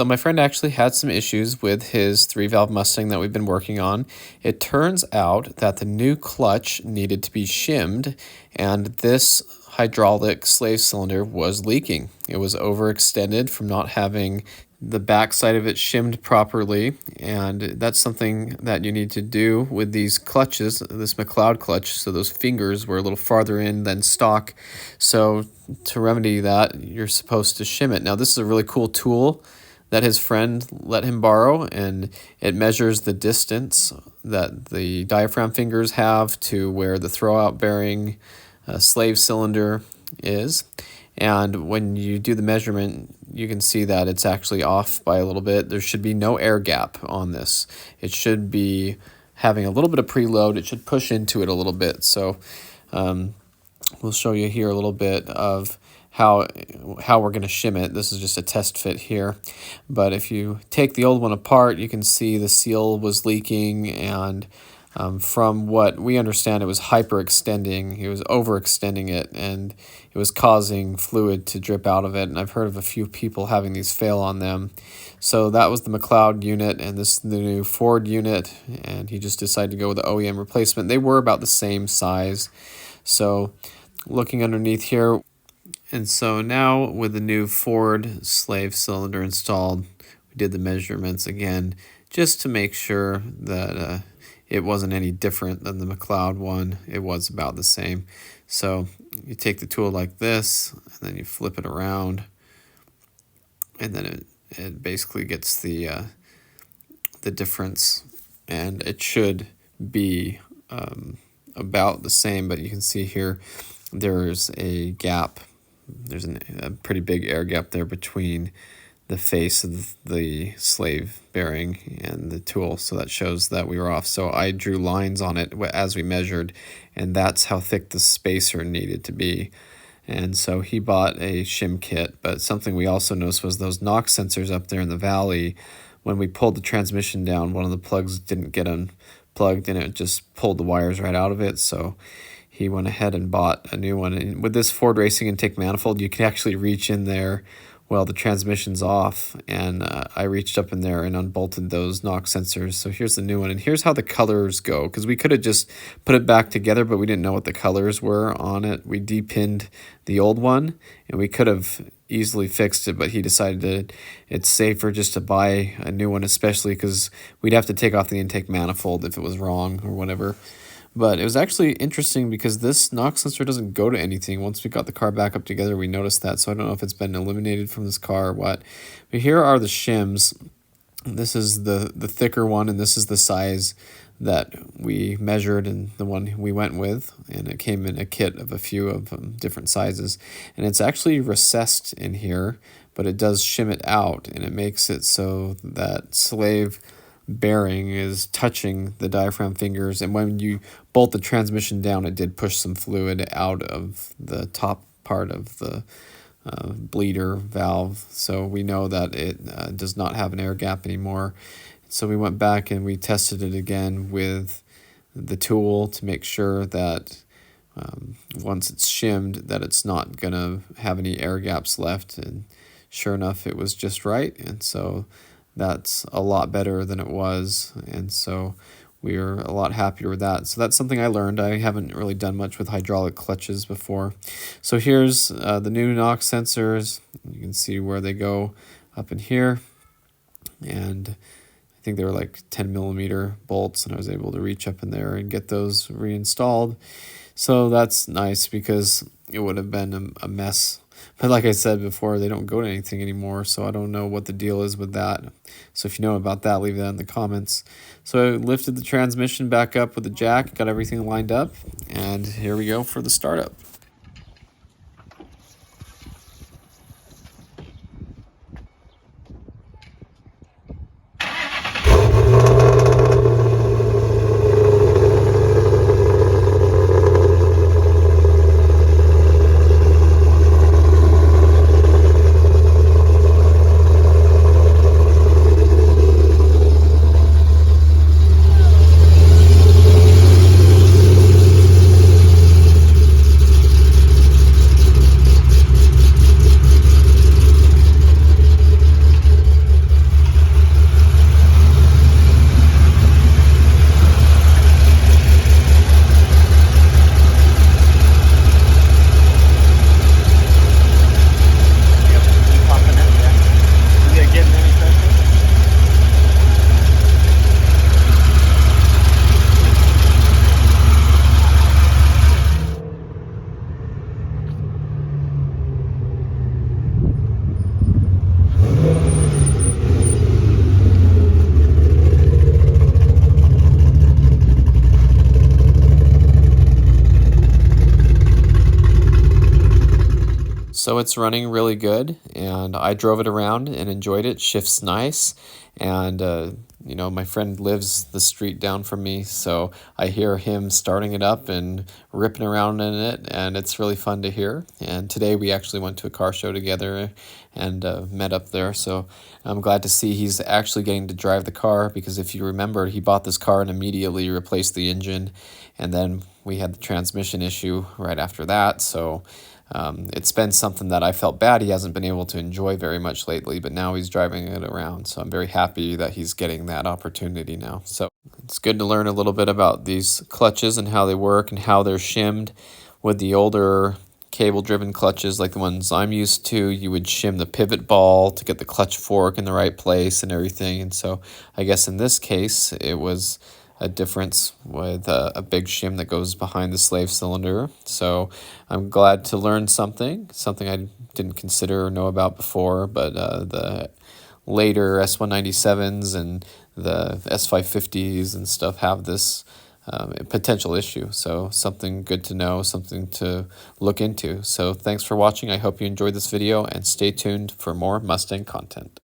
So my friend actually had some issues with his 3-valve Mustang that we've been working on. It turns out that the new clutch needed to be shimmed, and this hydraulic slave cylinder was leaking. It was overextended from not having the back side of it shimmed properly, and that's something that you need to do with these clutches, this McLeod clutch, so those fingers were a little farther in than stock. So to remedy that, you're supposed to shim it. Now this is a really cool tool that his friend let him borrow, and it measures the distance that the diaphragm fingers have to where the throwout bearing slave cylinder is. And when you do the measurement, you can see that it's actually off by a little bit. There should be no air gap on this. It should be having a little bit of preload. It should push into it a little bit. So we'll show you here a little bit of how we're going to shim it. This is just a test fit here. But if you take the old one apart, you can see the seal was leaking, and from what we understand, it was hyperextending. It was overextending it, and it was causing fluid to drip out of it. And I've heard of a few people having these fail on them. So that was the McLeod unit, and this is the new Ford unit, and he just decided to go with the OEM replacement. They were about the same size. So looking underneath here, and so now with the new Ford slave cylinder installed, we did the measurements again just to make sure that it wasn't any different than the McLeod one. It was about the same. So you take the tool like this, and then you flip it around, and then it basically gets the difference, and it should be about the same. But you can see here there's a gap. There's a pretty big air gap there between the face of the slave bearing and the tool, so that shows that we were off. So I drew lines on it as we measured, and that's how thick the spacer needed to be. And so he bought a shim kit, but something we also noticed was those knock sensors up there in the valley. When we pulled the transmission down, one of the plugs didn't get unplugged, and it just pulled the wires right out of it. So he went ahead and bought a new one. And with this Ford Racing Intake manifold, you can actually reach in there while the transmission's off, and I reached up in there and unbolted those knock sensors. So here's the new one, and here's how the colors go, because we could have just put it back together, but we didn't know what the colors were on it. We depinned the old one, and we could have easily fixed it, but he decided that it's safer just to buy a new one, especially because we'd have to take off the intake manifold if it was wrong or whatever. But it was actually interesting because this knock sensor doesn't go to anything. Once we got the car back up together, we noticed that. So I don't know if it's been eliminated from this car or what. But here are the shims. This is the thicker one, and this is the size that we measured and the one we went with. And it came in a kit of a few of different sizes. And it's actually recessed in here, but it does shim it out, and it makes it so that slave bearing is touching the diaphragm fingers, and when you bolt the transmission down, it did push some fluid out of the top part of the bleeder valve. So we know that it does not have an air gap anymore. So we went back and we tested it again with the tool to make sure that once it's shimmed that it's not gonna have any air gaps left, and sure enough it was just right. And so that's a lot better than it was, and so we are a lot happier with that. So that's something I learned. I haven't really done much with hydraulic clutches before. So here's the new knock sensors. You can see where they go up in here, and I think they were like 10mm bolts, and I was able to reach up in there and get those reinstalled. So that's nice because it would have been a mess. But like I said before, they don't go to anything anymore, so I don't know what the deal is with that. So if you know about that, leave that in the comments. So I lifted the transmission back up with the jack, got everything lined up, and here we go for the startup. So it's running really good, and I drove it around and enjoyed it. Shifts nice, and you know, my friend lives the street down from me, so I hear him starting it up and ripping around in it, and it's really fun to hear. And today we actually went to a car show together and met up there, so I'm glad to see he's actually getting to drive the car, because if you remember, he bought this car and immediately replaced the engine, and then we had the transmission issue right after that, so it's been something that I felt bad he hasn't been able to enjoy very much lately, but now he's driving it around. So I'm very happy that he's getting that opportunity now. So it's good to learn a little bit about these clutches and how they work and how they're shimmed. With the older cable-driven clutches like the ones I'm used to, you would shim the pivot ball to get the clutch fork in the right place and everything. And so I guess in this case, it was a difference with a big shim that goes behind the slave cylinder. So I'm glad to learn something I didn't consider or know about before, but the later S197s and the S550s and stuff have this potential issue. So something good to know, something to look into. So thanks for watching. I hope you enjoyed this video, and stay tuned for more Mustang content.